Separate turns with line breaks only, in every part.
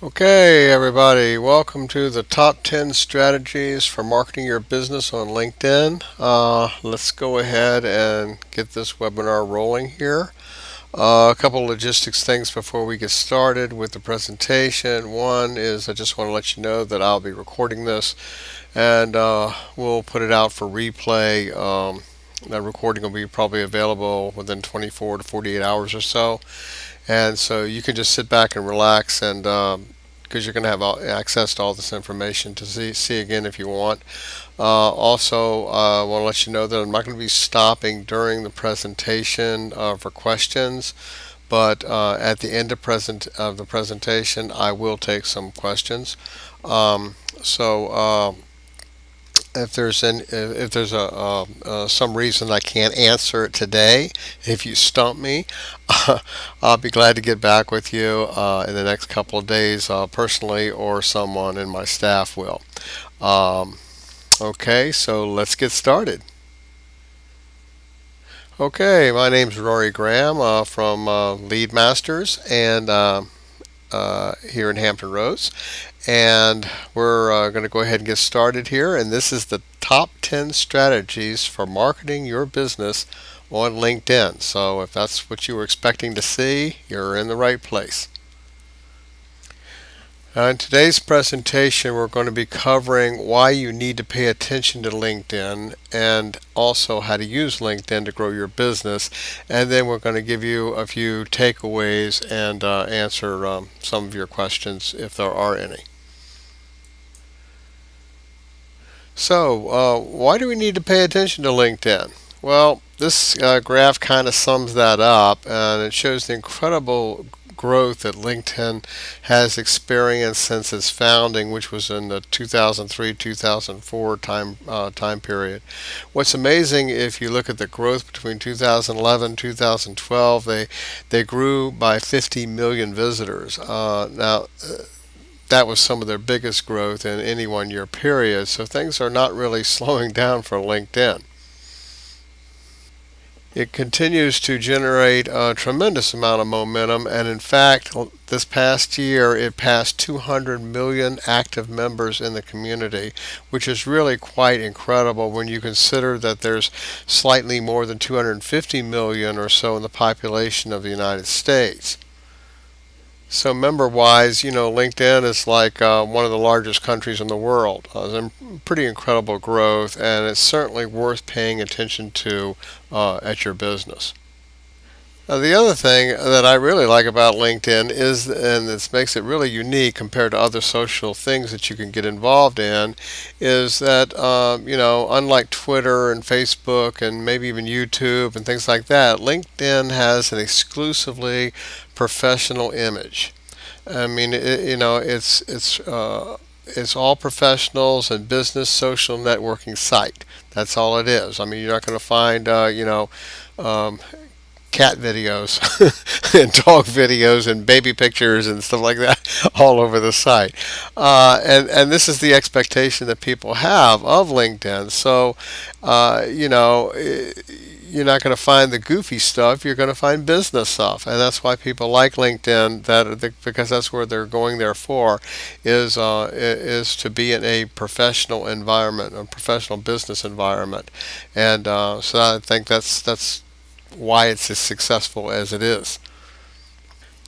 Okay, everybody, welcome to the top 10 strategies for marketing your business on LinkedIn. Let's go ahead and get this webinar rolling here. A couple logistics things before we get started with the presentation. One is I just want to let you know that I'll be recording this and we'll put it out for replay. That recording will be probably available within 24 to 48 hours or so. And so you can just sit back and relax and because you're going to have access to all this information to see again if you want. Also, I want to let you know that I'm not going to be stopping during the presentation for questions, but at the end of the presentation, I will take some questions. So if there's some reason I can't answer it today, if you stump me, I'll be glad to get back with you in the next couple of days personally, or someone in my staff will. Um, okay, so let's get started. Okay, my name's Rory Graham from Lead Masters and here in Hampton Roads. And we're going to go ahead and get started here. And this is the top 10 strategies for marketing your business on LinkedIn. So if that's what you were expecting to see, you're in the right place. In today's presentation, we're going to be covering why you need to pay attention to LinkedIn and also how to use LinkedIn to grow your business. And then we're going to give you a few takeaways and answer some of your questions if there are any. So, why do we need to pay attention to LinkedIn? Well, this graph kind of sums that up, and it shows the incredible growth that LinkedIn has experienced since its founding, which was in the 2003-2004 time period. What's amazing, if you look at the growth between 2011 2012, they grew by 50 million visitors. Now, that was some of their biggest growth in any 1 year period. So things are not really slowing down for LinkedIn. It continues to generate a tremendous amount of momentum, and in fact, this past year it passed 200 million active members in the community, which is really quite incredible when you consider that there's slightly more than 250 million or so in the population of the United States. So member-wise, LinkedIn is like one of the largest countries in the world. Pretty incredible growth, and it's certainly worth paying attention to at your business. Now, the other thing that I really like about LinkedIn is, and this makes it really unique compared to other social things that you can get involved in, is that, unlike Twitter and Facebook and maybe even YouTube and things like that, LinkedIn has an exclusively professional image. I mean, it's all professionals and business social networking site. That's all it is. I mean, you're not going to find, um, cat videos and dog videos and baby pictures and stuff like that all over the site. And this is the expectation that people have of LinkedIn. So, you're not going to find the goofy stuff. You're going to find business stuff, and that's why people like LinkedIn. Because that's where they're going there for, is to be in a professional environment, a professional business environment, and so I think that's why it's as successful as it is.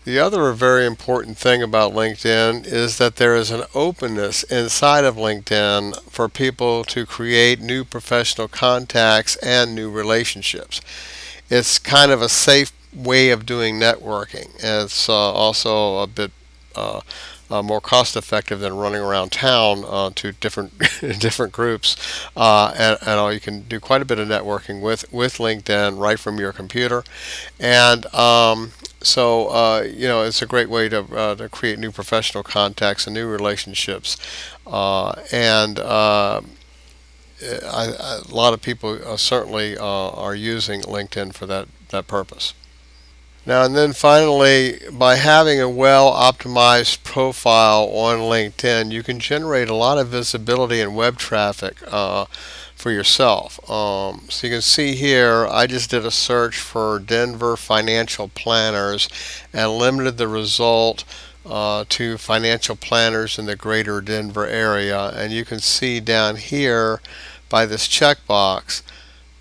The other very important thing about LinkedIn is that there is an openness inside of LinkedIn for people to create new professional contacts and new relationships. It's kind of a safe way of doing networking. It's also a bit more cost effective than running around town to different different groups, and you can do quite a bit of networking with LinkedIn right from your computer, and it's a great way to create new professional contacts and new relationships, and a lot of people certainly are using LinkedIn for that purpose. Now, and then finally, by having a well optimized profile on LinkedIn, you can generate a lot of visibility and web traffic for yourself. So you can see here, I just did a search for Denver financial planners and limited the result to financial planners in the greater Denver area. And you can see down here by this checkbox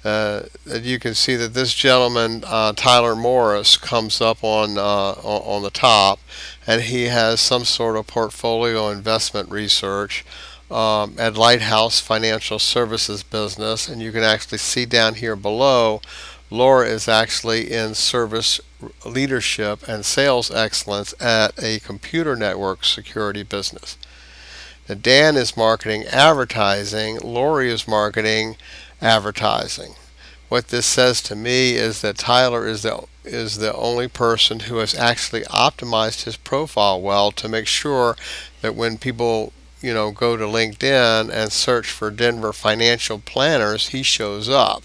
that you can see that this gentleman, Tyler Morris, comes up on the top, and he has some sort of portfolio investment research at Lighthouse Financial Services business. And you can actually see down here below, Laura is actually in service leadership and sales excellence at a computer network security business. Now, Dan is marketing advertising. Lori is marketing advertising. What this says to me is that Tyler is the only person who has actually optimized his profile well to make sure that when people go to LinkedIn and search for Denver financial planners, he shows up.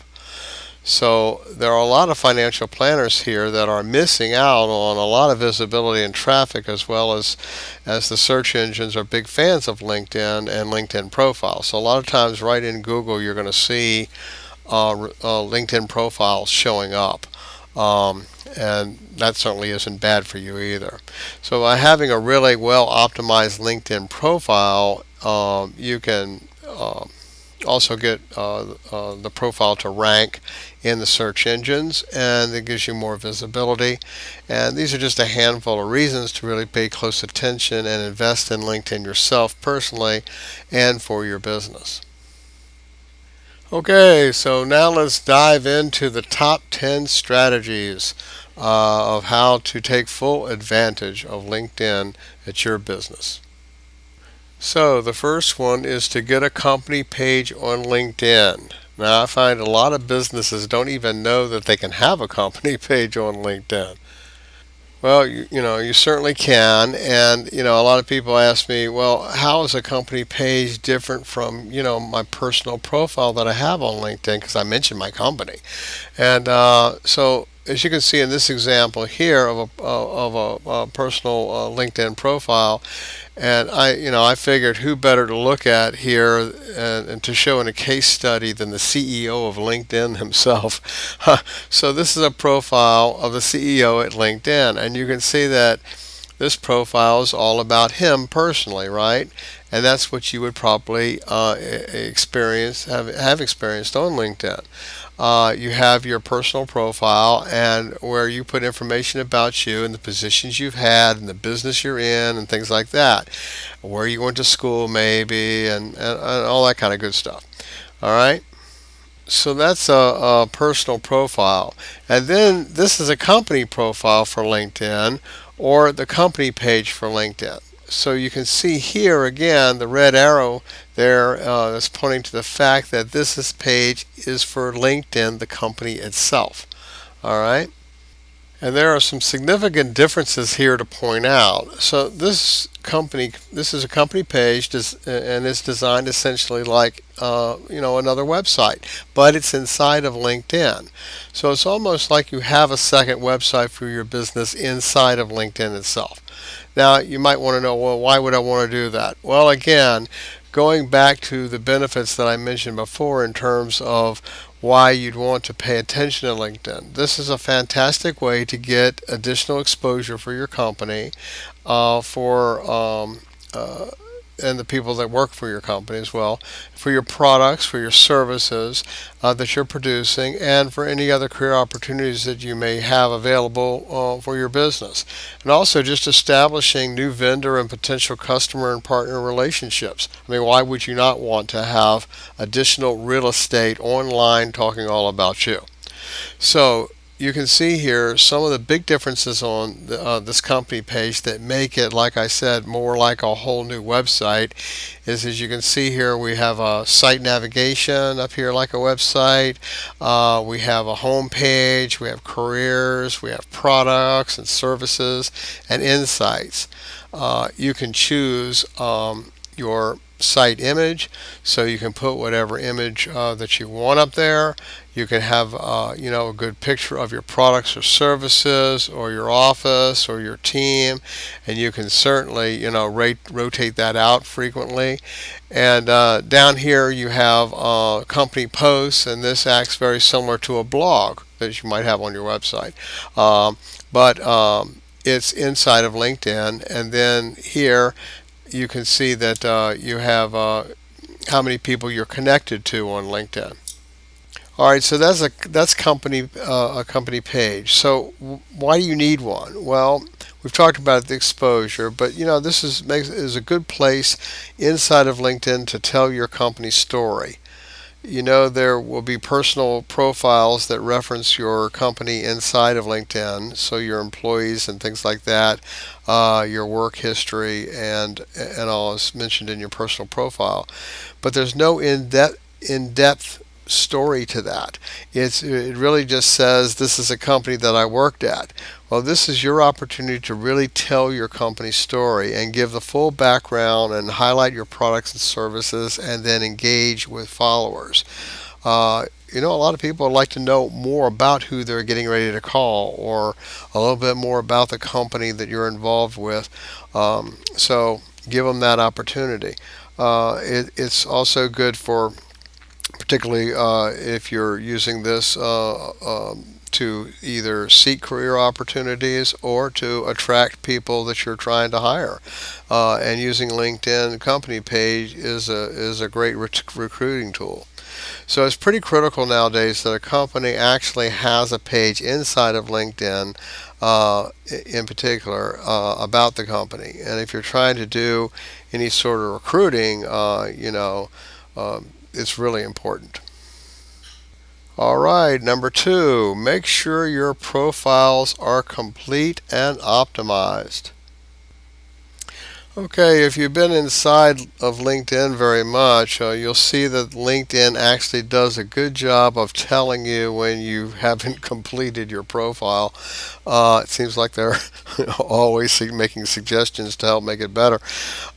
So there are a lot of financial planners here that are missing out on a lot of visibility and traffic, as well as the search engines are big fans of LinkedIn and LinkedIn profiles. So a lot of times right in Google you're going to see LinkedIn profiles showing up. And that certainly isn't bad for you either. So by having a really well optimized LinkedIn profile, you can also get the profile to rank in the search engines, and it gives you more visibility. And these are just a handful of reasons to really pay close attention and invest in LinkedIn yourself personally and for your business. Okay, so now let's dive into the top 10 strategies of how to take full advantage of LinkedIn at your business. So the first one is to get a company page on LinkedIn. Now I find a lot of businesses don't even know that they can have a company page on LinkedIn. Well, you certainly can, and a lot of people ask me, well, how is a company page different from my personal profile that I have on LinkedIn, because I mentioned my company. And so as you can see in this example here of a personal LinkedIn profile, and I figured who better to look at here and to show in a case study than the CEO of LinkedIn himself. So this is a profile of the CEO at LinkedIn, and you can see that this profile is all about him personally, right? And that's what you would probably have experienced on LinkedIn. You have your personal profile, and where you put information about you and the positions you've had and the business you're in and things like that, where you went to school maybe, and all that kind of good stuff. All right. So that's a personal profile. And then this is a company profile for LinkedIn, or the company page for LinkedIn. So you can see here again the red arrow there that's pointing to the fact that this page is for LinkedIn, the company itself. All right. And there are some significant differences here to point out. So this is a company page, and it's designed essentially like another website, but it's inside of LinkedIn. So it's almost like you have a second website for your business inside of LinkedIn itself. Now you might want to know, well, why would I want to do that? Well, again, going back to the benefits that I mentioned before in terms of why you'd want to pay attention to LinkedIn. This is a fantastic way to get additional exposure for your company, and the people that work for your company as well, for your products, for your services that you're producing, and for any other career opportunities that you may have available for your business. And also just establishing new vendor and potential customer and partner relationships. I mean, why would you not want to have additional real estate online talking all about you? So you can see here some of the big differences on this company page that make it, like I said, more like a whole new website. Is, as you can see here, we have a site navigation up here like a website. We have a home page. We have careers. We have products and services and insights. You can choose your site image, so you can put whatever image that you want up there. You can have a good picture of your products or services or your office or your team, and you can certainly rotate that out frequently. And down here you have company posts, and this acts very similar to a blog that you might have on your website. But it's inside of LinkedIn, and then here you can see that you have how many people you're connected to on LinkedIn. All right, so that's a company page. So why do you need one? Well, we've talked about the exposure, but this is a good place inside of LinkedIn to tell your company story. There will be personal profiles that reference your company inside of LinkedIn, so your employees and things like that, your work history, and all is mentioned in your personal profile. But there's no in-depth story to that. It really just says this is a company that I worked at. Well, this is your opportunity to really tell your company story and give the full background and highlight your products and services, and then engage with followers. A lot of people would like to know more about who they're getting ready to call, or a little bit more about the company that you're involved with. So give them that opportunity. It's also good for, particularly if you're using this to either seek career opportunities or to attract people that you're trying to hire. And using LinkedIn company page is a great recruiting tool. So it's pretty critical nowadays that a company actually has a page inside of LinkedIn, in particular, about the company. And if you're trying to do any sort of recruiting, it's really important. All right, number two, make sure your profiles are complete and optimized. Okay, if you've been inside of LinkedIn very much, you'll see that LinkedIn actually does a good job of telling you when you haven't completed your profile. It seems like they're always making suggestions to help make it better.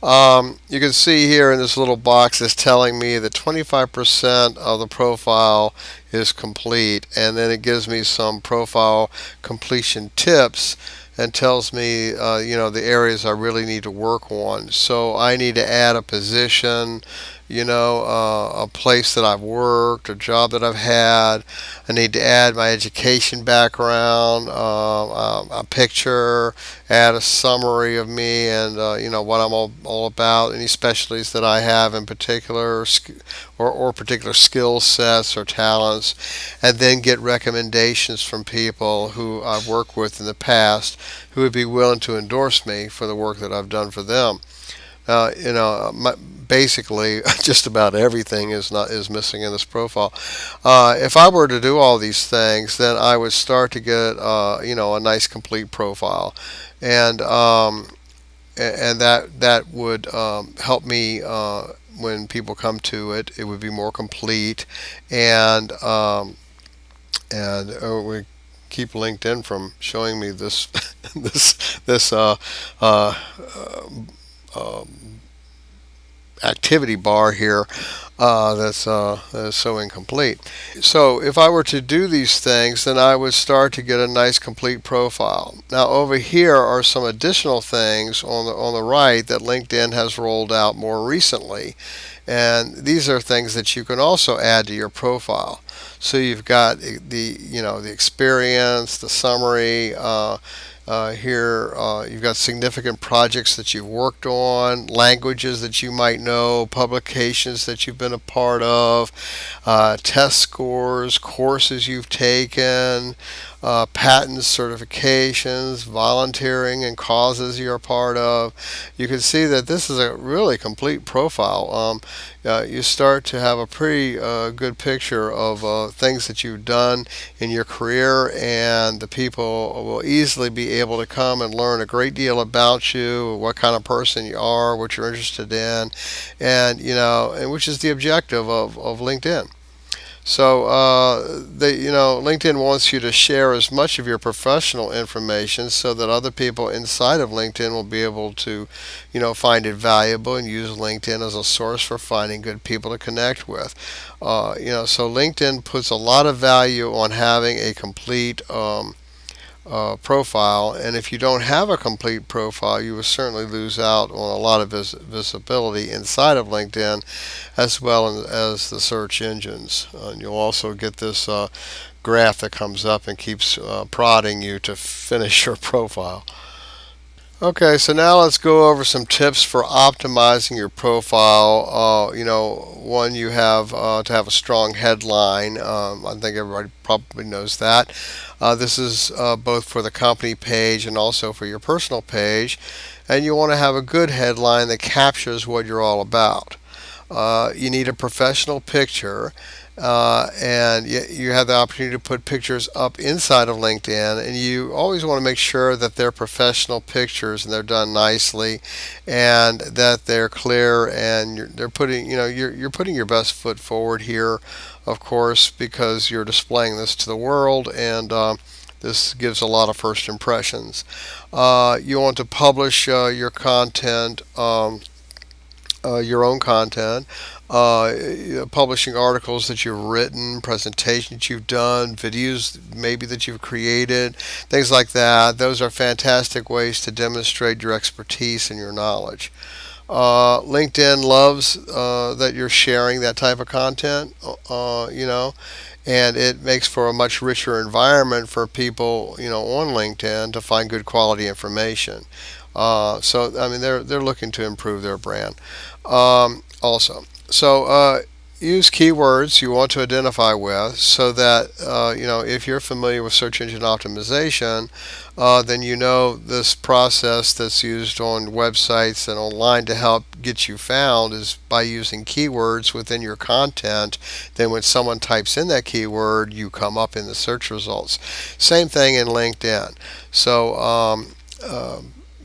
You can see here in this little box is telling me that 25% of the profile is complete, and then it gives me some profile completion tips and tells me, the areas I really need to work on. So I need to add a position, a place that I've worked, a job that I've had. I need to add my education background, a picture, add a summary of me, and what I'm all about, any specialties that I have in particular, or particular skill sets or talents, and then get recommendations from people who I've worked with in the past who would be willing to endorse me for the work that I've done for them. Basically, just about everything is missing in this profile. If I were to do all these things, then I would start to get a nice complete profile, and that would help me when people come to it. It would be more complete, and we keep LinkedIn from showing me this this activity bar here that's so incomplete. So if I were to do these things, then I would start to get a nice complete profile. Now over here are some additional things on the right that LinkedIn has rolled out more recently, and these are things that you can also add to your profile. So you've got the experience, the summary. Here, you've got significant projects that you've worked on, languages that you might know, publications that you've been a part of, test scores, courses you've taken, patents, certifications, volunteering, and causes you're a part of. You can see that this is a really complete profile. You start to have a pretty good picture of things that you've done in your career, and the people will easily be able to come and learn a great deal about you, what kind of person you are, what you're interested in, and which is the objective of LinkedIn. So, LinkedIn wants you to share as much of your professional information so that other people inside of LinkedIn will be able to, find it valuable and use LinkedIn as a source for finding good people to connect with. So LinkedIn puts a lot of value on having a complete profile, and if you don't have a complete profile, you will certainly lose out on a lot of visibility inside of LinkedIn, as well as the search engines. And you'll also get this graph that comes up and keeps prodding you to finish your profile. Okay, so now let's go over some tips for optimizing your profile. One, you have to have a strong headline. I think everybody probably knows that. This is both for the company page and also for your personal page. And you want to have a good headline that captures what you're all about. You need a professional picture, and you have the opportunity to put pictures up inside of LinkedIn, and you always want to make sure that they're professional pictures and they're done nicely, and that they're clear, and they're putting you're putting your best foot forward here, of course, because you're displaying this to the world, and this gives a lot of first impressions. You want to publish your content. Your own content, publishing articles that you've written, presentations you've done, videos maybe that you've created, things like that. Those are fantastic ways to demonstrate your expertise and your knowledge. LinkedIn loves that you're sharing that type of content, and it makes for a much richer environment for people, on LinkedIn to find good quality information. So I mean, they're looking to improve their brand. Also, use keywords you want to identify with, so that if you're familiar with search engine optimization, then you know this process that's used on websites and online to help get you found is by using keywords within your content. Then when someone types in that keyword, you come up in the search results. Same thing in LinkedIn. So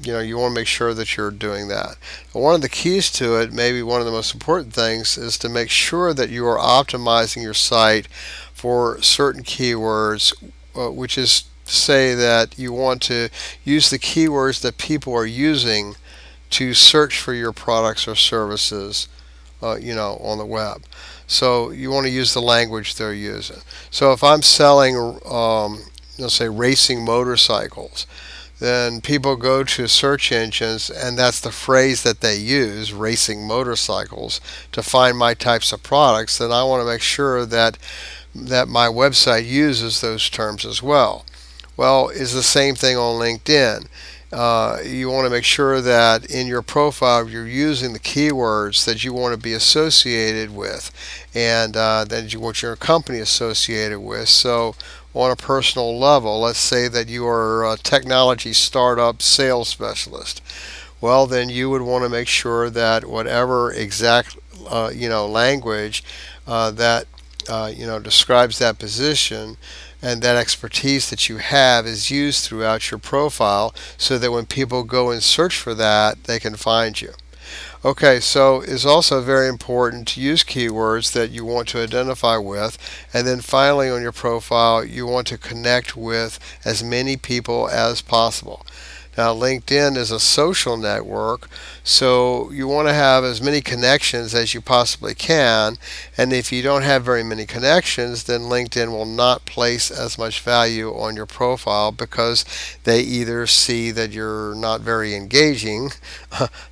you want to make sure that you're doing that. One of the keys to it, maybe one of the most important things, is to make sure that you are optimizing your site for certain keywords, which is to say that you want to use the keywords that people are using to search for your products or services, on the web. So you want to use the language they're using. So if I'm selling, let's say, racing motorcycles, then people go to search engines, and that's the phrase that they use, racing motorcycles, to find my types of products. Then I want to make sure that my website uses those terms as well. Well, it's the same thing on LinkedIn. You want to make sure that in your profile you're using the keywords that you want to be associated with, and that you want your company associated with. So on a personal level, let's say that you are a technology startup sales specialist. Well, then you would want to make sure that whatever exact language that describes that position and that expertise that you have is used throughout your profile, so that when people go and search for that, they can find you. Okay, so it's also very important to use keywords that you want to identify with. And then finally, on your profile, you want to connect with as many people as possible. Now, LinkedIn is a social network, so you want to have as many connections as you possibly can. And if you don't have very many connections, then LinkedIn will not place as much value on your profile, because they either see that you're not very engaging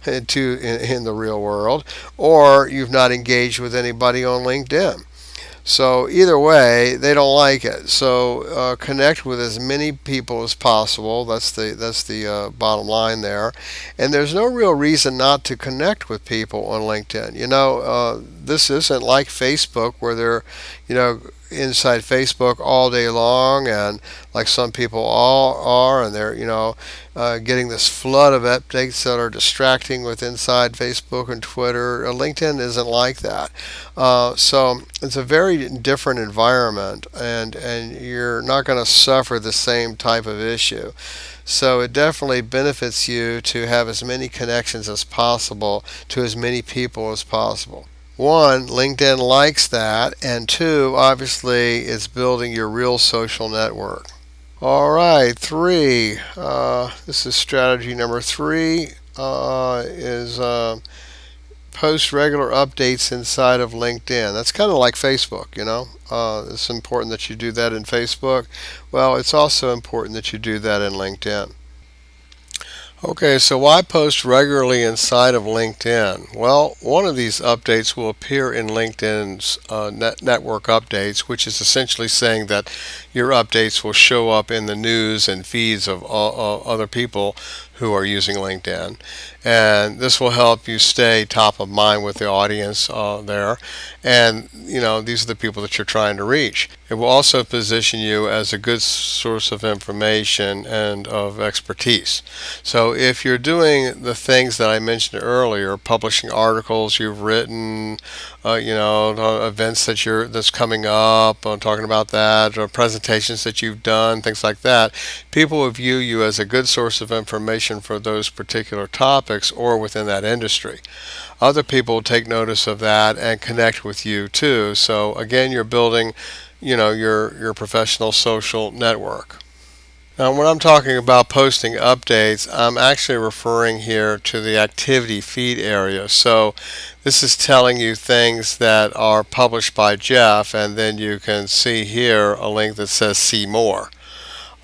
in the real world, or you've not engaged with anybody on LinkedIn. So either way, they don't like it. So connect with as many people as possible. That's the bottom line there. And there's no real reason not to connect with people on LinkedIn. This isn't like Facebook, where they're inside Facebook all day long, and like some people all are, and they're getting this flood of updates that are distracting with inside Facebook and Twitter. LinkedIn isn't like that. So it's a very different environment, and you're not going to suffer the same type of issue. So it definitely benefits you to have as many connections as possible to as many people as possible. One, LinkedIn likes that, and two, obviously, it's building your real social network. All right, three. This is strategy number three. Is post regular updates inside of LinkedIn. That's kind of like Facebook, It's important that you do that in Facebook. Well, it's also important that you do that in LinkedIn. Okay, so why post regularly inside of LinkedIn? Well, one of these updates will appear in LinkedIn's network updates, which is essentially saying that your updates will show up in the news and feeds of other people who are using LinkedIn, and this will help you stay top of mind with the audience there. And these are the people that you're trying to reach. It will also position you as a good source of information and of expertise. So if you're doing the things that I mentioned earlier, publishing articles you've written, events that's coming up, talking about that, or presentations that you've done, things like that, people will view you as a good source of information for those particular topics or within that industry. Other people will take notice of that and connect with you too. So again, you're building, your professional social network. Now, when I'm talking about posting updates, I'm actually referring here to the activity feed area. So this is telling you things that are published by Jeff, and then you can see here a link that says see more.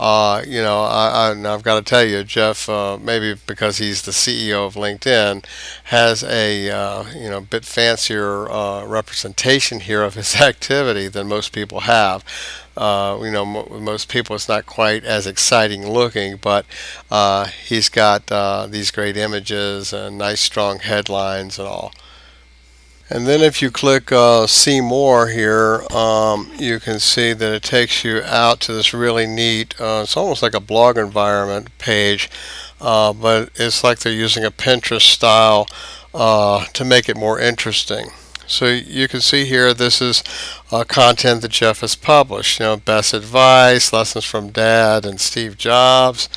I've got to tell you, Jeff, maybe because he's the CEO of LinkedIn, has a bit fancier representation here of his activity than most people have. Most people it's not quite as exciting looking, but he's got these great images and nice strong headlines and all. And then if you click see more here, you can see that it takes you out to this really neat, it's almost like a blog environment page, but it's like they're using a Pinterest style to make it more interesting. So you can see here, this is content that Jeff has published. Best advice, lessons from Dad and Steve Jobs,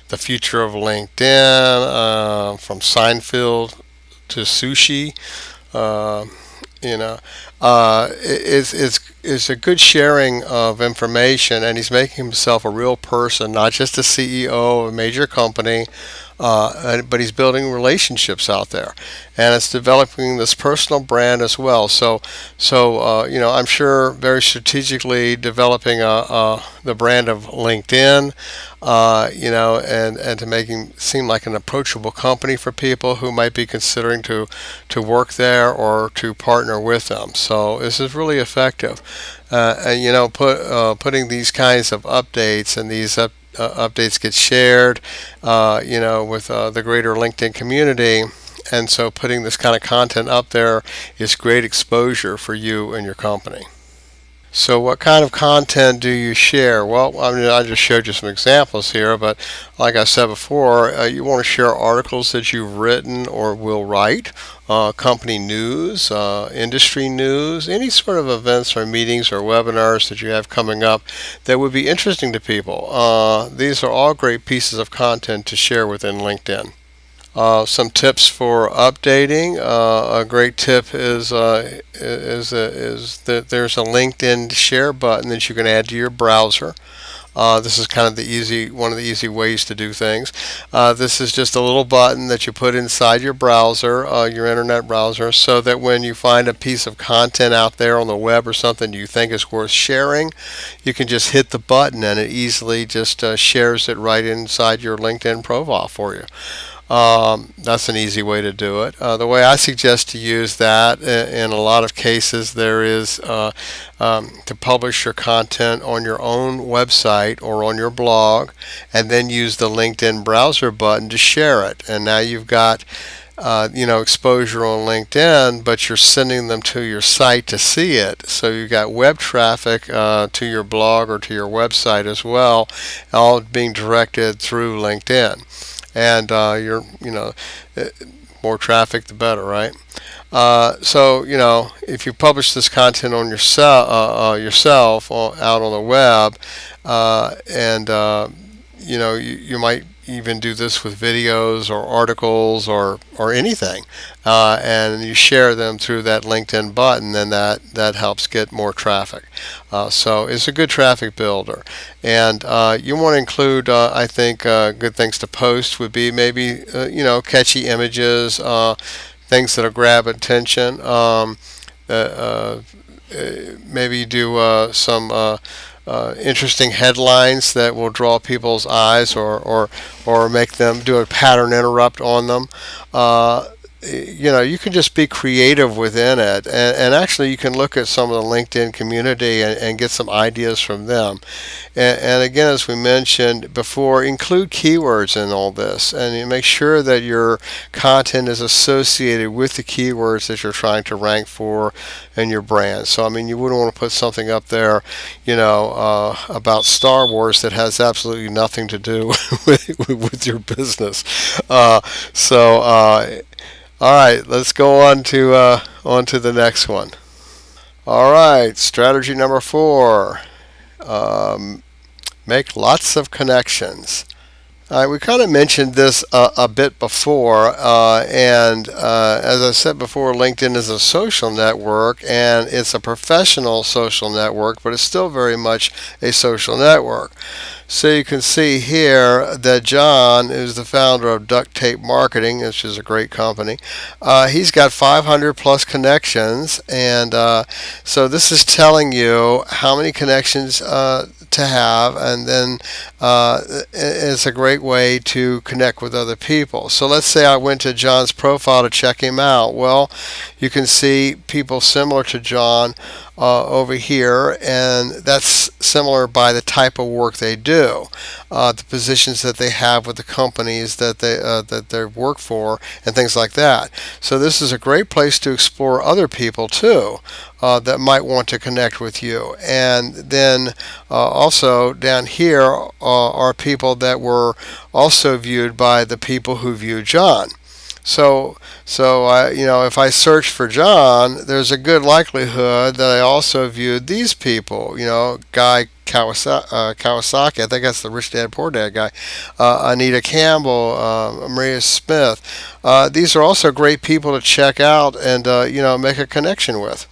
the future of LinkedIn, from Seinfeld to sushi. It's a good sharing of information, and he's making himself a real person, not just a CEO of a major company, but he's building relationships out there, and it's developing this personal brand as well. So I'm sure very strategically developing the brand of LinkedIn, and to make him seem like an approachable company for people who might be considering to work there or to partner with them. So this is really effective, and putting these kinds of updates, and these updates get shared, with the greater LinkedIn community. And so putting this kind of content up there is great exposure for you and your company. So what kind of content do you share? Well, I just showed you some examples here, but like I said before, you want to share articles that you've written or will write, company news, industry news, any sort of events or meetings or webinars that you have coming up that would be interesting to people. These are all great pieces of content to share within LinkedIn. Some tips for updating. A great tip is that there's a LinkedIn share button that you can add to your browser. This is kind of one of the easy ways to do things. This is just a little button that you put inside your browser, your internet browser, so that when you find a piece of content out there on the web or something you think is worth sharing, you can just hit the button and it easily just shares it right inside your LinkedIn profile for you. That's an easy way to do it. The way I suggest to use that in a lot of cases there is to publish your content on your own website or on your blog, and then use the LinkedIn browser button to share it. And now you've got exposure on LinkedIn, but you're sending them to your site to see it. So you've got web traffic to your blog or to your website as well, all being directed through LinkedIn. And more traffic the better, right? So if you publish this content on yourself out on the web, and you might even do this with videos or articles or anything, and you share them through that LinkedIn button, then that helps get more traffic. So it's a good traffic builder. And you want to include, I think, good things to post would be maybe catchy images, things that'll grab attention. Maybe do some interesting headlines that will draw people's eyes, or make them do a pattern interrupt on them. you can just be creative within it, and actually you can look at some of the LinkedIn community and get some ideas from them. And again, as we mentioned before, include keywords in all this, and you make sure that your content is associated with the keywords that you're trying to rank for in your brand. So I mean, you wouldn't want to put something up there, about Star Wars that has absolutely nothing to do with your business. All right, let's go on to the next one. All right, strategy number 4: um, make lots of connections. All right, we kind of mentioned this a bit before, and as I said before, LinkedIn is a social network, and it's a professional social network, but it's still very much a social network. So you can see here that John, who's the founder of Duct Tape Marketing, which is a great company, he's got 500 plus connections, and so this is telling you how many connections to have, and then it's a great way to connect with other people. So let's say I went to John's profile to check him out. Well, you can see people similar to John over here, and that's similar by the type of work they do, the positions that they have with the companies that they work for, and things like that. So this is a great place to explore other people too, that might want to connect with you. And then also down here are people that were also viewed by the people who view John. So if I search for John, there's a good likelihood that I also viewed these people. Guy Kawasaki, I think that's the Rich Dad Poor Dad guy. Anita Campbell, Maria Smith. These are also great people to check out and make a connection with.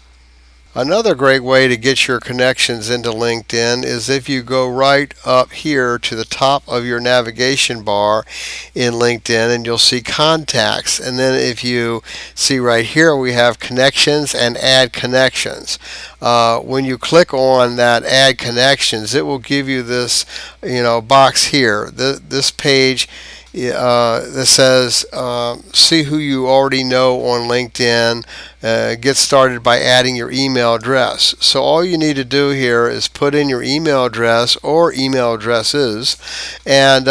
Another great way to get your connections into LinkedIn is if you go right up here to the top of your navigation bar in LinkedIn, and you'll see contacts. And then if you see right here, we have connections and add connections. When you click on that add connections, it will give you this box here. This page that says see who you already know on LinkedIn. Get started by adding your email address. So all you need to do here is put in your email address or email addresses, and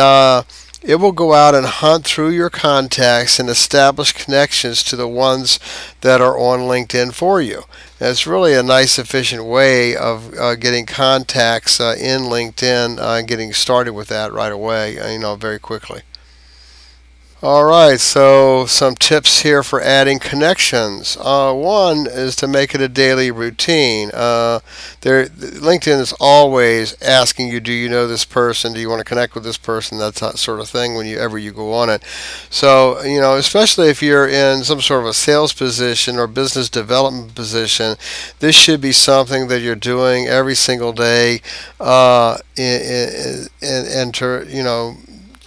it will go out and hunt through your contacts and establish connections to the ones that are on LinkedIn for you. And it's really a nice, efficient way of getting contacts in LinkedIn and getting started with that right away, very quickly. All right, so some tips here for adding connections. One is to make it a daily routine. LinkedIn is always asking you, do you know this person? Do you want to connect with this person? That sort of thing whenever you go on it. So, especially if you're in some sort of a sales position or business development position, this should be something that you're doing every single day, and to,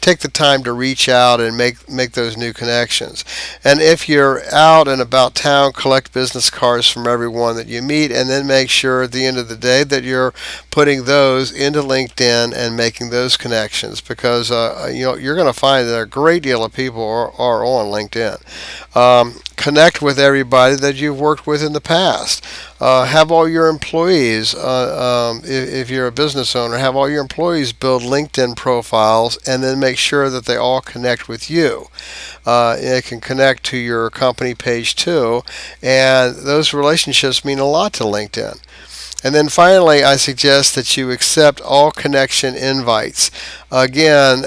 take the time to reach out and make those new connections. And if you're out and about town, collect business cards from everyone that you meet, and then make sure at the end of the day that you're putting those into LinkedIn and making those connections, because you're going to find that a great deal of people are on LinkedIn. Connect with everybody that you've worked with in the past. Have all your employees, if you're a business owner, have all your employees build LinkedIn profiles, and then make sure that they all connect with you. It can connect to your company page too, and those relationships mean a lot to LinkedIn. And then finally, I suggest that you accept all connection invites. Again,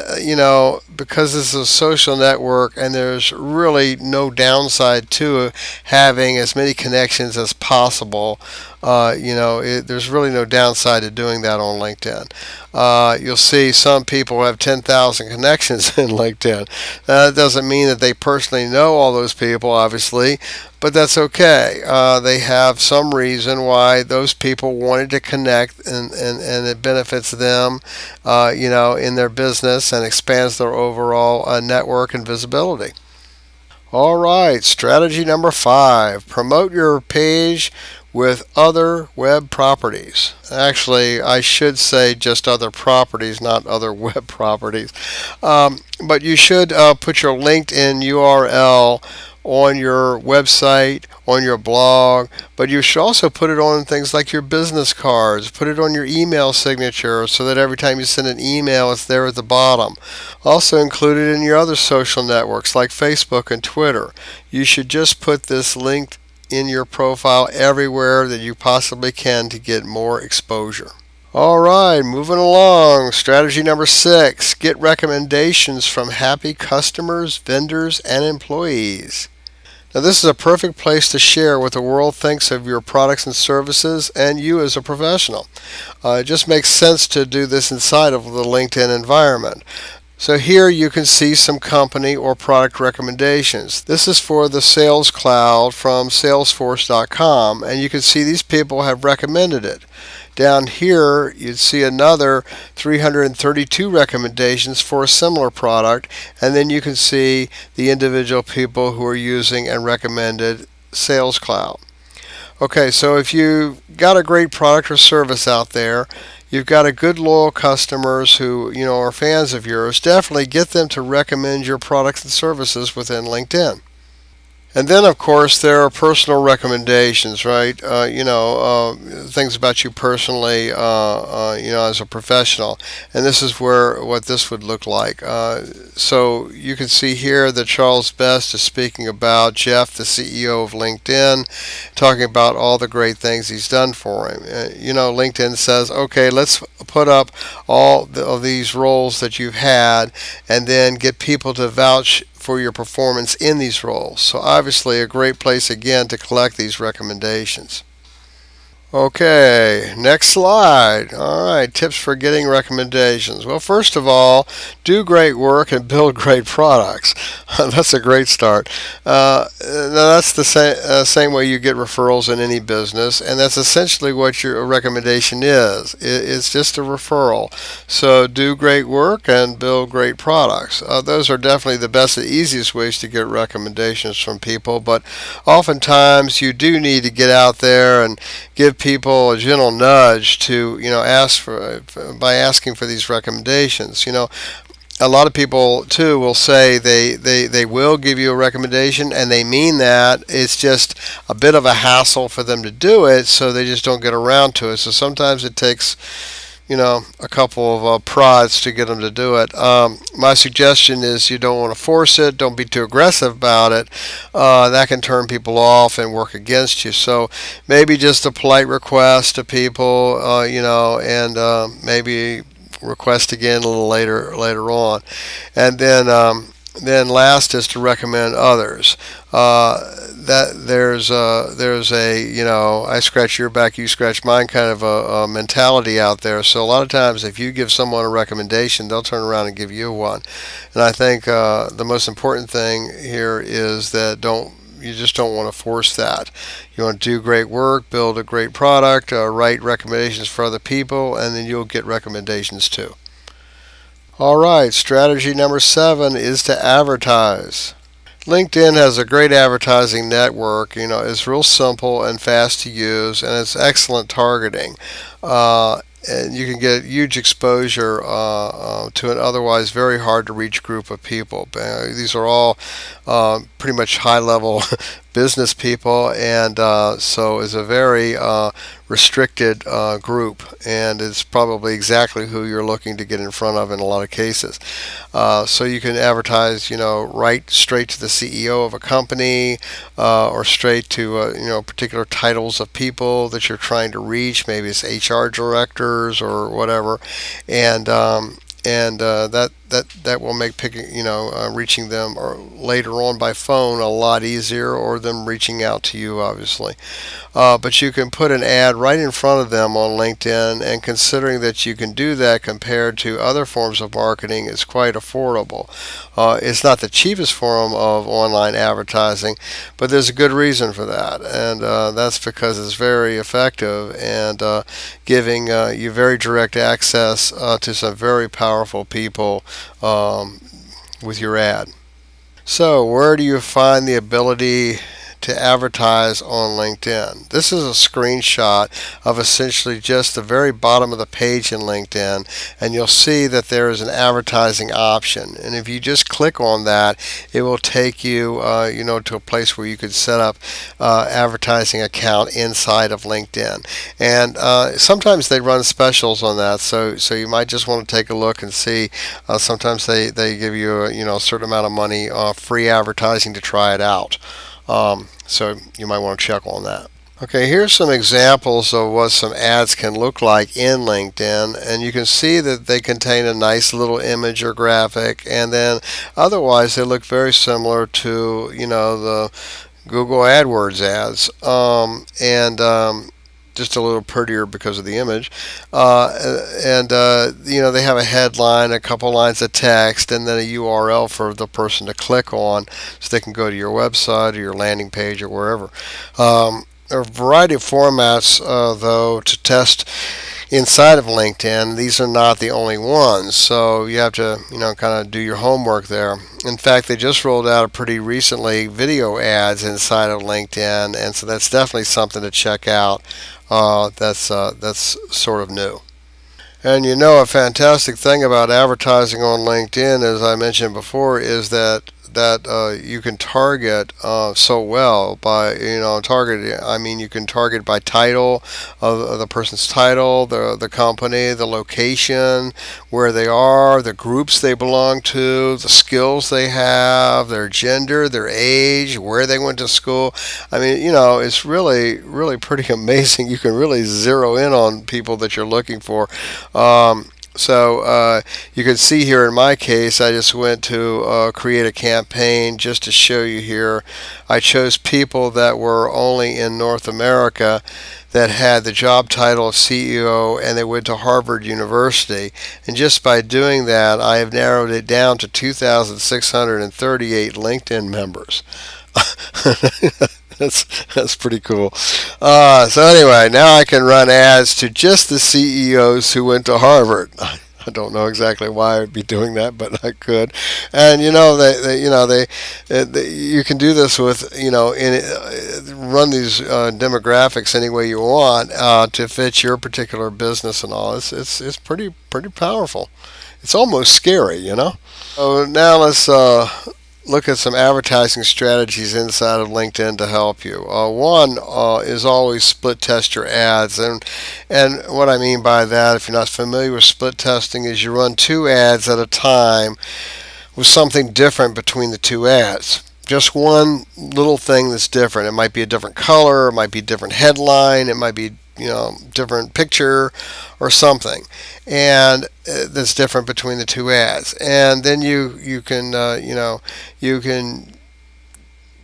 because this is a social network and there's really no downside to having as many connections as possible, there's really no downside to doing that on LinkedIn. You'll see some people have 10,000 connections in LinkedIn. That doesn't mean that they personally know all those people, obviously, but that's okay. They have some reason why those people wanted to connect, and it benefits them, in their business, and expands their overall network and visibility. All right, strategy number 5: promote your page with other web properties. Actually, I should say just other properties, not other web properties. But you should put your LinkedIn URL on your website, on your blog, but you should also put it on things like your business cards, put it on your email signature so that every time you send an email, it's there at the bottom. Also include it in your other social networks like Facebook and Twitter. You should just put this link in your profile everywhere that you possibly can to get more exposure. All right, moving along. Strategy number 6, get recommendations from happy customers, vendors, and employees. Now, this is a perfect place to share what the world thinks of your products and services and you as a professional. It just makes sense to do this inside of the LinkedIn environment. So here you can see some company or product recommendations. This is for the Sales Cloud from Salesforce.com, and you can see these people have recommended it. Down here, you'd see another 332 recommendations for a similar product, and then you can see the individual people who are using and recommended Sales Cloud. Okay, so if you've got a great product or service out there, you've got a good loyal customers who are fans of yours, definitely get them to recommend your products and services within LinkedIn. And then, of course, there are personal recommendations, right? Things about you personally, as a professional. And this is what this would look like. So you can see here that Charles Best is speaking about Jeff, the CEO of LinkedIn, talking about all the great things he's done for him. LinkedIn says, okay, let's put up all of these roles that you've had and then get people to vouch for your performance in these roles. So obviously a great place again to collect these recommendations. Okay, next slide. All right, tips for getting recommendations. Well, first of all, do great work and build great products. That's a great start. Now that's the same way you get referrals in any business, and that's essentially what your recommendation is. It's just a referral. So do great work and build great products. Those are definitely the best and easiest ways to get recommendations from people, but oftentimes you do need to get out there and give people a gentle nudge to ask for by asking for these recommendations. A lot of people too will say they will give you a recommendation and they mean that. It's just a bit of a hassle for them to do it, so they just don't get around to it. So sometimes it takes a couple of prods to get them to do it. My suggestion is you don't want to force it. Don't be too aggressive about it. That can turn people off and work against you. So maybe just a polite request to people, and maybe request again a little later on. And then last is to recommend others. That there's a I scratch your back, you scratch mine kind of a mentality out there. So a lot of times if you give someone a recommendation, they'll turn around and give you one. And I think the most important thing here is that you just don't want to force that. You want to do great work, build a great product, write recommendations for other people, and then you'll get recommendations too. All right, strategy number 7 is to advertise. LinkedIn has a great advertising network. It's real simple and fast to use, and it's excellent targeting. And you can get huge exposure to an otherwise very hard to reach group of people. These are all pretty much high level business people, and so it's a very restricted group, and it's probably exactly who you're looking to get in front of in a lot of cases. So you can advertise, right straight to the CEO of a company, or straight to particular titles of people that you're trying to reach. Maybe it's HR directors or whatever, and that will make reaching them or later on by phone a lot easier, or them reaching out to you, obviously. But you can put an ad right in front of them on LinkedIn, and considering that you can do that compared to other forms of marketing, it's quite affordable. It's not the cheapest form of online advertising, but there's a good reason for that, and that's because it's very effective and giving you very direct access to some very powerful people with your ad. So where do you find the ability to to advertise on LinkedIn. This is a screenshot of essentially just the very bottom of the page in LinkedIn, and you'll see that there is an advertising option. And if you just click on that, it will take you, to a place where you could set up advertising account inside of LinkedIn. And sometimes they run specials on that, so you might just want to take a look and see. Sometimes they give you a certain amount of money free advertising to try it out. So you might want to check on that. Okay, here's some examples of what some ads can look like in LinkedIn, and you can see that they contain a nice little image or graphic, and then otherwise they look very similar to the Google AdWords ads, and just a little prettier because of the image. They have a headline, a couple lines of text, and then a URL for the person to click on so they can go to your website or your landing page or wherever. There are a variety of formats, though, to test inside of LinkedIn. These are not the only ones, so you have to kind of do your homework there. In fact, they just rolled out pretty recently video ads inside of LinkedIn, and so that's definitely something to check out. That's sort of new. And a fantastic thing about advertising on LinkedIn, as I mentioned before, is that you can target so well by target. I mean, you can target by title of the person's title, the company, the location, where they are, the groups they belong to, the skills they have, their gender, their age, where they went to school. I mean, it's really pretty amazing. You can really zero in on people that you're looking for. So you can see here in my case, I just went to create a campaign just to show you here. I chose people that were only in North America that had the job title of CEO and they went to Harvard University. And just by doing that, I have narrowed it down to 2,638 LinkedIn members. That's pretty cool. So anyway, now I can run ads to just the CEOs who went to Harvard. I don't know exactly why I would be doing that, but I could. And you can do this with run these demographics any way you want to fit your particular business and all. It's pretty powerful. It's almost scary, So now let's look at some advertising strategies inside of LinkedIn to help you. One is always split test your ads, and what I mean by that, if you're not familiar with split testing, is you run two ads at a time with something different between the two ads. Just one little thing that's different. It might be a different color, it might be a different headline, it might be different picture or something, and that's different between the two ads. And then you can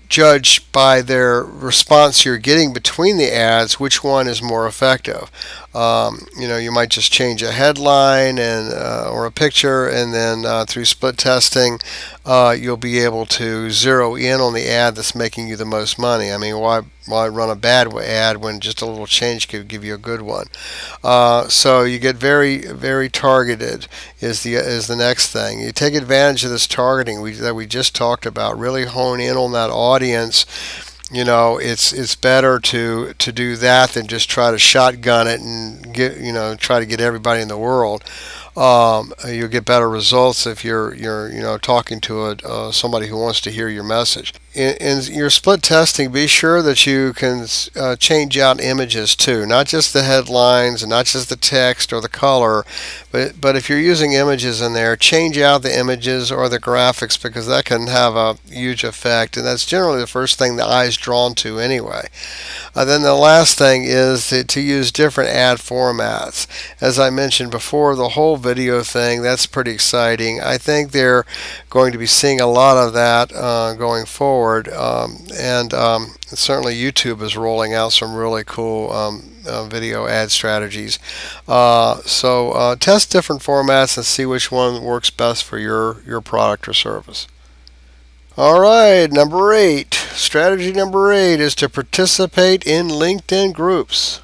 judge by their response you're getting between the ads which one is more effective. You might just change a headline and or a picture, and then through split testing you'll be able to zero in on the ad that's making you the most money. I mean, why run a bad ad when just a little change could give you a good one? So you get very targeted is the next thing. You take advantage of this targeting that we just talked about. Really hone in on that audience. It's better to do that than just try to shotgun it and try to get everybody in the world. You'll get better results if you're talking to somebody who wants to hear your message. In your split testing, be sure that you can change out images too, not just the headlines and not just the text or the color, but if you're using images in there, change out the images or the graphics, because that can have a huge effect, and that's generally the first thing the eye is drawn to anyway. Then the last thing is to use different ad formats. As I mentioned before, the whole video thing, that's pretty exciting. I think they're going to be seeing a lot of that going forward. And certainly YouTube is rolling out some really cool video ad strategies. So test different formats and see which one works best for your product or service. All right, strategy number 8 is to participate in LinkedIn groups.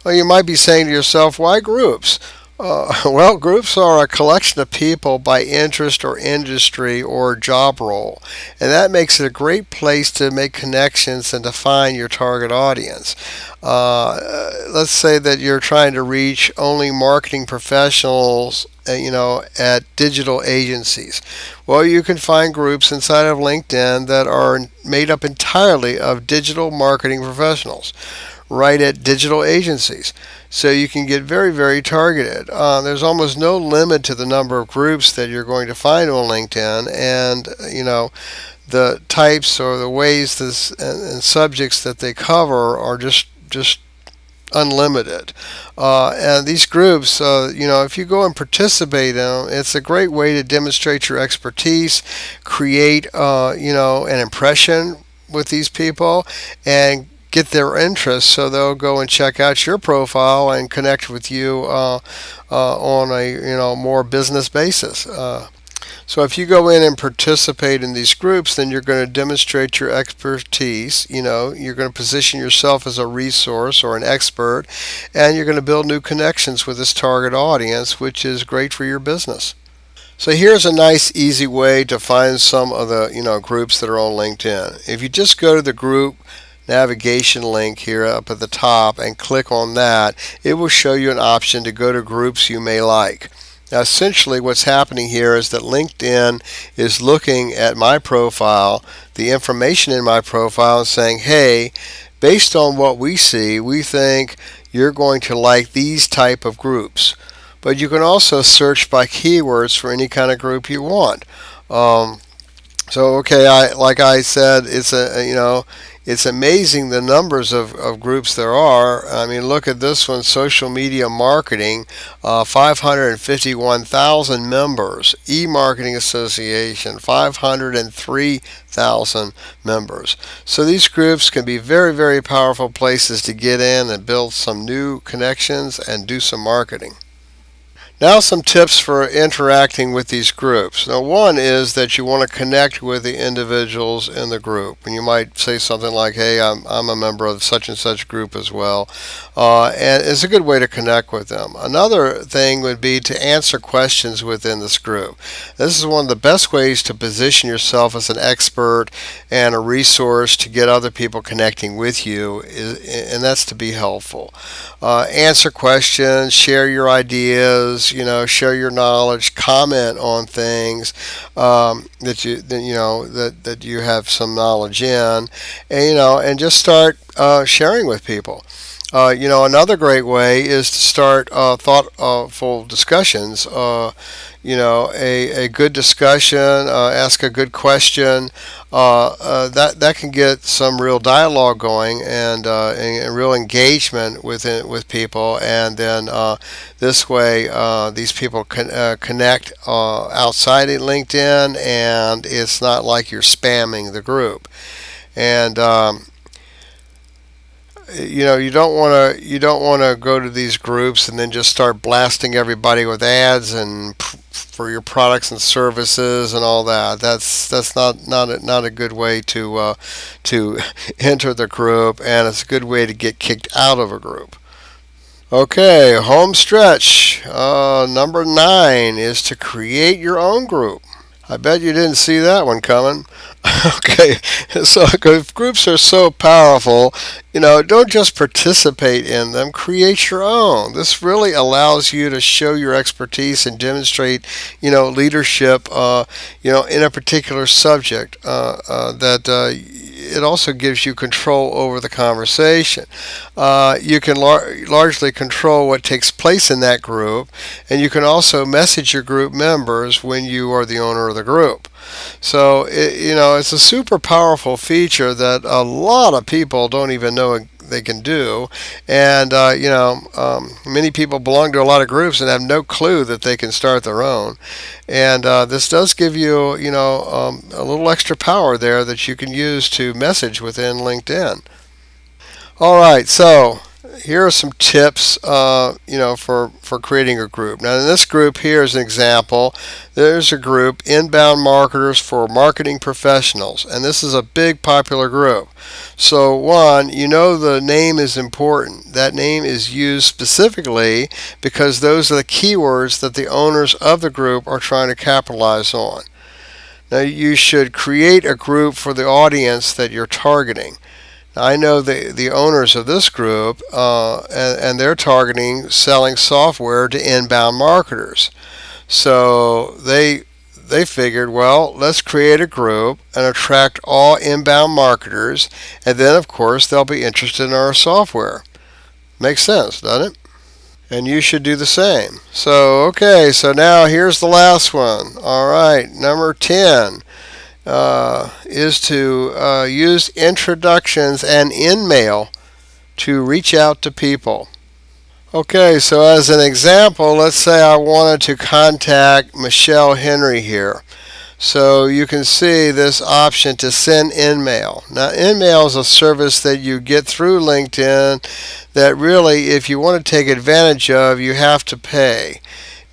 Well, you might be saying to yourself, why groups? Well, groups are a collection of people by interest or industry or job role, and that makes it a great place to make connections and define your target audience. Let's say that you're trying to reach only marketing professionals, at digital agencies. Well, you can find groups inside of LinkedIn that are made up entirely of digital marketing professionals right at digital agencies. So you can get very, very targeted. There's almost no limit to the number of groups that you're going to find on LinkedIn, and the types or the ways this and subjects that they cover are just unlimited. And these groups, if you go and participate in them, it's a great way to demonstrate your expertise, create, an impression with these people, and get their interest so they'll go and check out your profile and connect with you on a more business basis. So if you go in and participate in these groups, then you're going to demonstrate your expertise. You're going to position yourself as a resource or an expert, and you're going to build new connections with this target audience, which is great for your business. So here's a nice, easy way to find some of the groups that are on LinkedIn. If you just go to the group navigation link here up at the top and click on that, it will show you an option to go to groups you may like. Now, essentially, what's happening here is that LinkedIn is looking at my profile, the information in my profile, and saying, hey, based on what we see, we think you're going to like these type of groups. But you can also search by keywords for any kind of group you want. Like I said, it's amazing the numbers of groups there are. I mean, look at this one, social media marketing, 551,000 members. E-marketing association, 503,000 members. So these groups can be very, very powerful places to get in and build some new connections and do some marketing. Now, some tips for interacting with these groups. Now, one is that you want to connect with the individuals in the group. And you might say something like, hey, I'm a member of such and such group as well. And it's a good way to connect with them. Another thing would be to answer questions within this group. This is one of the best ways to position yourself as an expert and a resource to get other people connecting with you, and that's to be helpful. Answer questions, share your ideas, share your knowledge, comment on things that you have some knowledge in, and just start sharing with people. Another great way is to start thoughtful discussions. A good discussion, ask a good question. That can get some real dialogue going and real engagement with people, and then this way these people can connect outside of LinkedIn, and it's not like you're spamming the group. And you don't want to go to these groups and then just start blasting everybody with ads and for your products and services and all that. That's not a good way to enter the group, and it's a good way to get kicked out of a group. Okay, home stretch. Number 9 is to create your own group. I bet you didn't see that one coming. Okay, so if groups are so powerful, don't just participate in them, create your own. This really allows you to show your expertise and demonstrate, leadership, in a particular subject that it also gives you control over the conversation. You can largely control what takes place in that group, and you can also message your group members when you are the owner of the group. So it's a super powerful feature that a lot of people don't even know they can do, and many people belong to a lot of groups and have no clue that they can start their own. And this does give you a little extra power there that you can use to message within LinkedIn. All right, so here are some tips, for creating a group. Now, in this group here is an example. There's a group, Inbound Marketers for Marketing Professionals, and this is a big popular group. So, one, the name is important. That name is used specifically because those are the keywords that the owners of the group are trying to capitalize on. Now, you should create a group for the audience that you're targeting. I know the owners of this group, and they're targeting selling software to inbound marketers. So they figured, well, let's create a group and attract all inbound marketers, and then of course they'll be interested in our software. Makes sense, doesn't it? And you should do the same. So okay, so now here's the last one. All right, number 10. Is to use introductions and in-mail to reach out to people. Okay, so as an example, let's say I wanted to contact Michelle Henry here. So you can see this option to send in-mail. Now, in-mail is a service that you get through LinkedIn that really, if you want to take advantage of, you have to pay.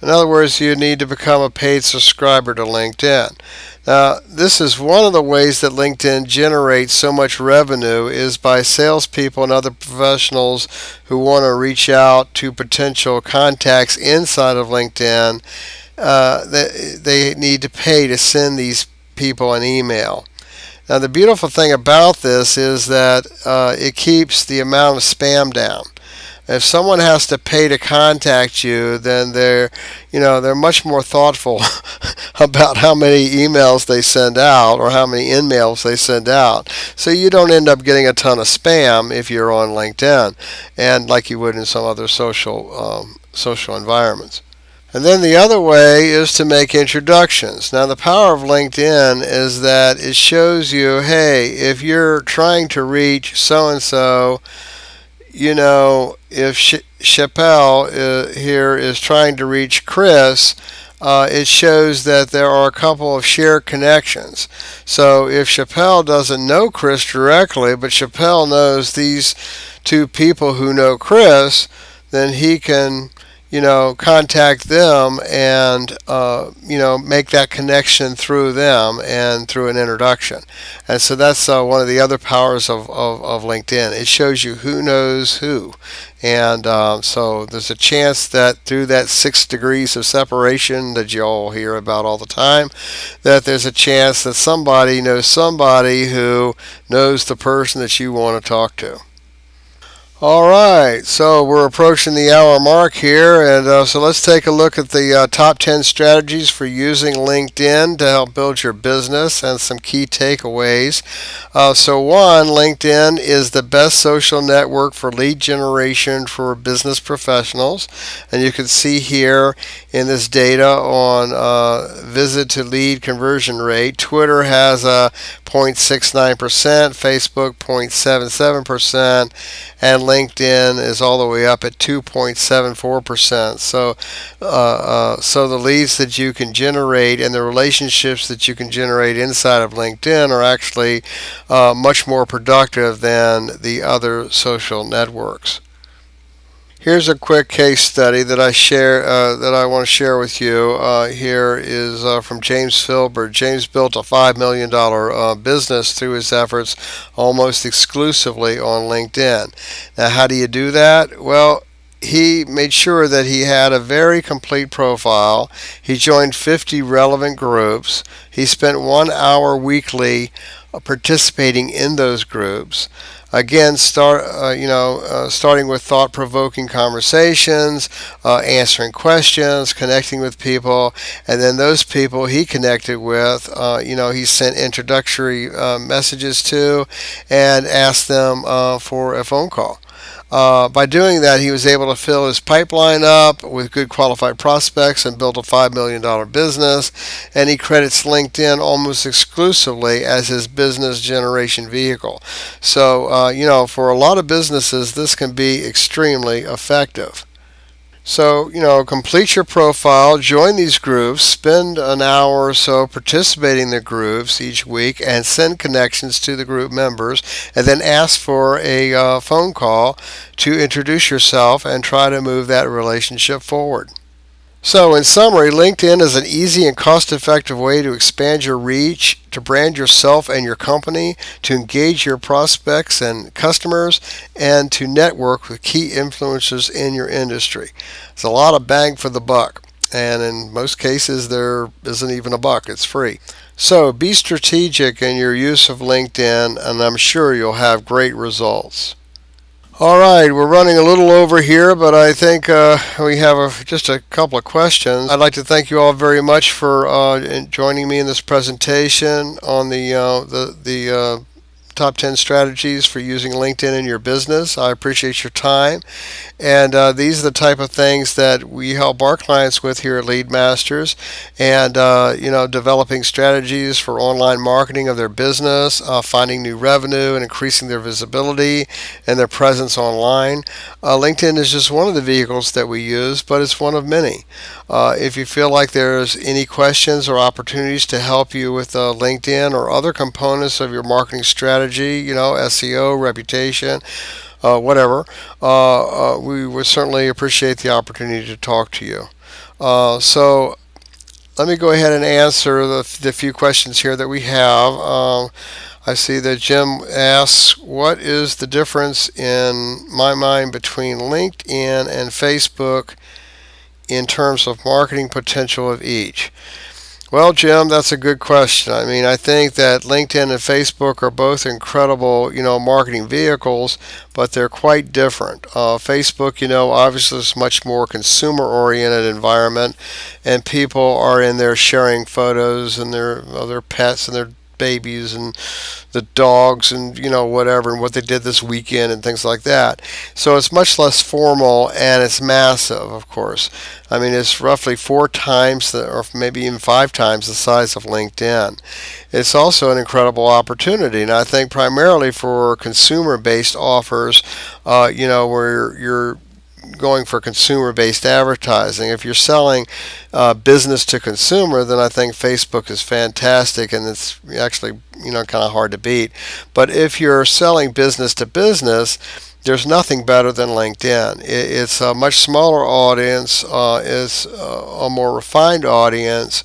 In other words, you need to become a paid subscriber to LinkedIn. Now, this is one of the ways that LinkedIn generates so much revenue is by salespeople and other professionals who want to reach out to potential contacts inside of LinkedIn. They need to pay to send these people an email. Now, the beautiful thing about this is that it keeps the amount of spam down. If someone has to pay to contact you, then they're much more thoughtful about how many emails they send out or how many in-mails they send out. So you don't end up getting a ton of spam if you're on LinkedIn, and like you would in some other social environments. And then the other way is to make introductions. Now, the power of LinkedIn is that it shows you, hey, if you're trying to reach so-and-so, if Chappelle here is trying to reach Chris, it shows that there are a couple of shared connections. So if Chappelle doesn't know Chris directly, but Chappelle knows these two people who know Chris, then he can contact them and, make that connection through them and through an introduction. And so that's one of the other powers of LinkedIn. It shows you who knows who. And so there's a chance that through that 6 degrees of separation that you all hear about all the time, that there's a chance that somebody knows somebody who knows the person that you want to talk to. All right, so we're approaching the hour mark here, and so let's take a look at the top 10 strategies for using LinkedIn to help build your business and some key takeaways. So one, LinkedIn is the best social network for lead generation for business professionals, and you can see here in this data on visit to lead conversion rate. Twitter has a 0.69%, Facebook 0.77%, and LinkedIn is all the way up at 2.74%. So the leads that you can generate and the relationships that you can generate inside of LinkedIn are actually much more productive than the other social networks. Here's a quick case study that I want to share with you. Here is from James Filbert. James built a $5 million business through his efforts almost exclusively on LinkedIn. Now, how do you do that? Well, he made sure that he had a very complete profile. He joined 50 relevant groups. He spent 1 hour weekly participating in those groups. Again, starting with thought-provoking conversations, answering questions, connecting with people, and then those people he connected with, he sent introductory messages to and asked them for a phone call. By doing that, he was able to fill his pipeline up with good qualified prospects and build a $5 million business. And he credits LinkedIn almost exclusively as his business generation vehicle. So, for a lot of businesses, this can be extremely effective. So, complete your profile, join these groups, spend an hour or so participating in the groups each week, and send connections to the group members, and then ask for a phone call to introduce yourself and try to move that relationship forward. So, in summary, LinkedIn is an easy and cost effective way to expand your reach, to brand yourself and your company, to engage your prospects and customers, and to network with key influencers in your industry. It's a lot of bang for the buck, and in most cases, there isn't even a buck, it's free. So, be strategic in your use of LinkedIn, and I'm sure you'll have great results. All right, we're running a little over here, but I think we have just a couple of questions. I'd like to thank you all very much for joining me in this presentation on the top 10 strategies for using LinkedIn in your business. I appreciate your time. And these are the type of things that we help our clients with here at Lead Masters. And, developing strategies for online marketing of their business, finding new revenue and increasing their visibility and their presence online. LinkedIn is just one of the vehicles that we use, but it's one of many. If you feel like there's any questions or opportunities to help you with LinkedIn or other components of your marketing strategy, SEO, reputation, whatever, we would certainly appreciate the opportunity to talk to you. So let me go ahead and answer the few questions here that we have. I see that Jim asks, what is the difference in my mind between LinkedIn and Facebook in terms of marketing potential of each? Well, Jim, that's a good question. I mean, I think that LinkedIn and Facebook are both incredible, marketing vehicles, but they're quite different. Facebook, obviously is much more consumer-oriented environment, and people are in there sharing photos and their pets and their babies and the dogs and whatever and what they did this weekend and things like that. So it's much less formal and it's massive, of course. I mean, it's roughly 4 times or maybe even 5 times the size of LinkedIn. It's also an incredible opportunity, and I think primarily for consumer-based offers, where you're going for consumer-based advertising. If you're selling business to consumer, then I think Facebook is fantastic, and it's actually kind of hard to beat. But if you're selling business to business, there's nothing better than LinkedIn. It's a much smaller audience. It's a more refined audience.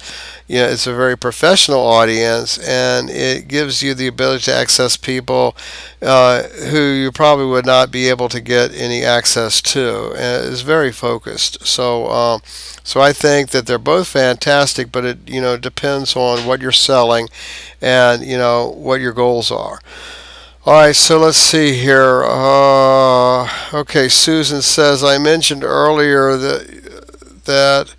It's a very professional audience, and it gives you the ability to access people who you probably would not be able to get any access to. And it's very focused. So I think that they're both fantastic, but it depends on what you're selling and what your goals are. All right, so let's see here. Okay, Susan says, I mentioned earlier that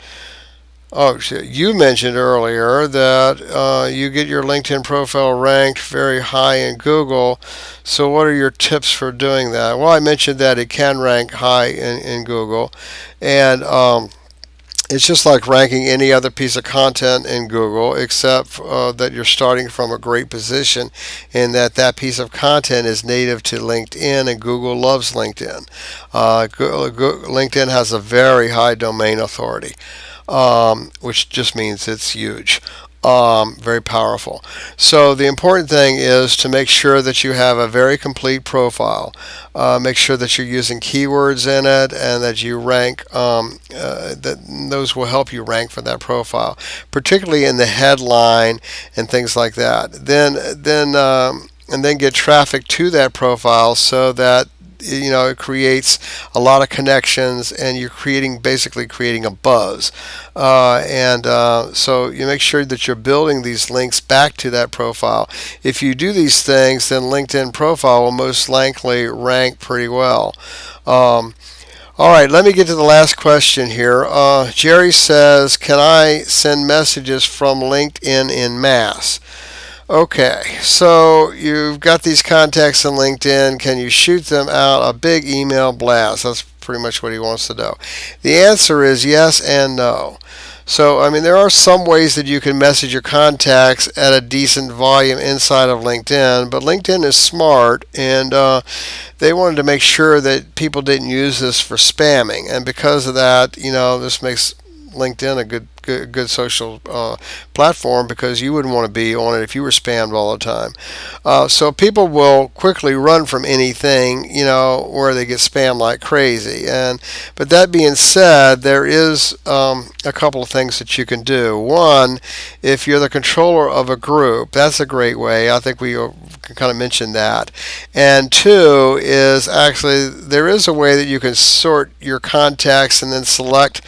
you mentioned earlier that you get your LinkedIn profile ranked very high in Google. So what are your tips for doing that? Well, I mentioned that it can rank high in Google, and it's just like ranking any other piece of content in Google, except that you're starting from a great position in that piece of content is native to LinkedIn, and Google loves LinkedIn. LinkedIn has a very high domain authority, which just means it's huge. Very powerful. So the important thing is to make sure that you have a very complete profile. Make sure that you're using keywords in it and that you rank. That those will help you rank for that profile, particularly in the headline and things like that. Then get traffic to that profile so that it creates a lot of connections, and you're basically creating a buzz. So you make sure that you're building these links back to that profile. If you do these things, then LinkedIn profile will most likely rank pretty well. All right, let me get to the last question here. Jerry says, can I send messages from LinkedIn in mass? Okay, so you've got these contacts in LinkedIn. Can you shoot them out a big email blast? That's pretty much what he wants to know. The answer is yes and no. So, I mean, there are some ways that you can message your contacts at a decent volume inside of LinkedIn, but LinkedIn is smart, and they wanted to make sure that people didn't use this for spamming. And because of that, this makes LinkedIn a good social platform, because you wouldn't want to be on it if you were spammed all the time. So people will quickly run from anything, where they get spammed like crazy. But that being said, there is a couple of things that you can do. One, if you're the controller of a group, that's a great way. I think we kind of mentioned that. And two is, actually, there is a way that you can sort your contacts and then select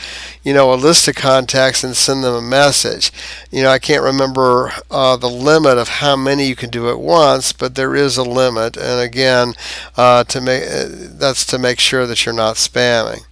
a list of contacts and send them a message. I can't remember the limit of how many you can do at once, but there is a limit. And again, that's to make sure that you're not spamming.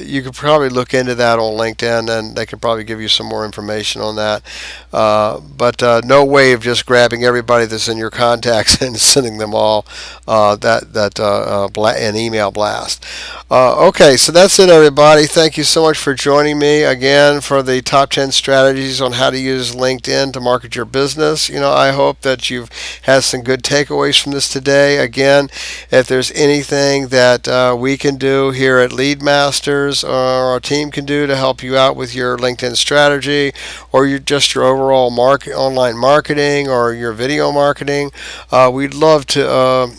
You could probably look into that on LinkedIn, and they could probably give you some more information on that. But no way of just grabbing everybody that's in your contacts and sending them all an email blast. Okay, so that's it, everybody. Thank you so much for joining me again for the top 10 strategies on how to use LinkedIn to market your business. I hope that you've had some good takeaways from this today. Again, if there's anything that we can do here at LeadMaster, or our team can do to help you out with your LinkedIn strategy, or just your overall online marketing, or your video marketing, we'd love to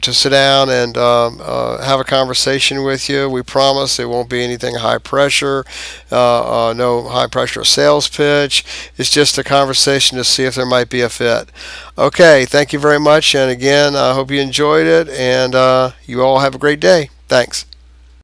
sit down and have a conversation with you. We promise it won't be anything high pressure, no high pressure sales pitch. It's just a conversation to see if there might be a fit. Okay, thank you very much, and again, I hope you enjoyed it, and you all have a great day. Thanks.